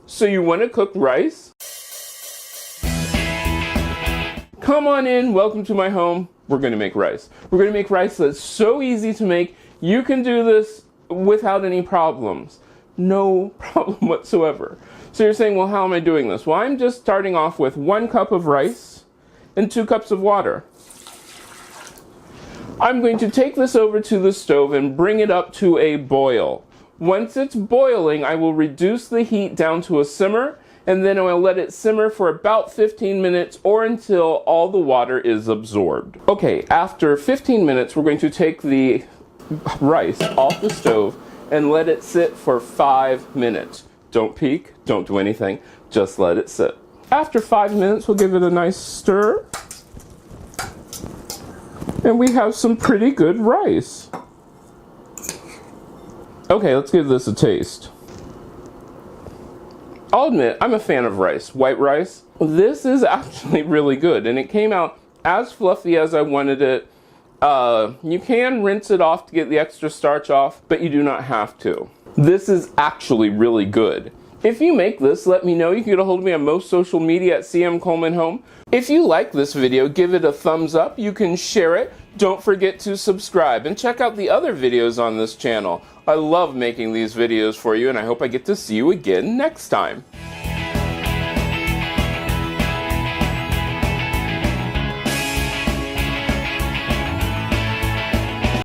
So you want to cook rice? Come on in, welcome to my home. We're going to make rice. We're going to make rice that's so easy to make. You can do this without any problems. No problem whatsoever. So you're saying, well, how am I doing this? Well, I'm just starting off with 1 cup of rice and 2 cups of water. I'm going to take this over to the stove and bring it up to a boil. Once it's boiling, I will reduce the heat down to a simmer, and then I'll let it simmer for about 15 minutes or until all the water is absorbed. Okay, after 15 minutes, we're going to take the rice off the stove and let it sit for 5 minutes. Don't peek, don't do anything, just let it sit. After 5 minutes, we'll give it a nice stir. And we have some pretty good rice. Okay, let's give this a taste. I'll admit, I'm a fan of rice, white rice. This is actually really good, and it came out as fluffy as I wanted it. You can rinse it off to get the extra starch off, but you do not have to. This is actually really good. If you make this, let me know. You can get a hold of me on most social media at CM Coleman Home. If you like this video, give it a thumbs up. You can share it. Don't forget to subscribe and check out the other videos on this channel. I love making these videos for you, and I hope I get to see you again next time.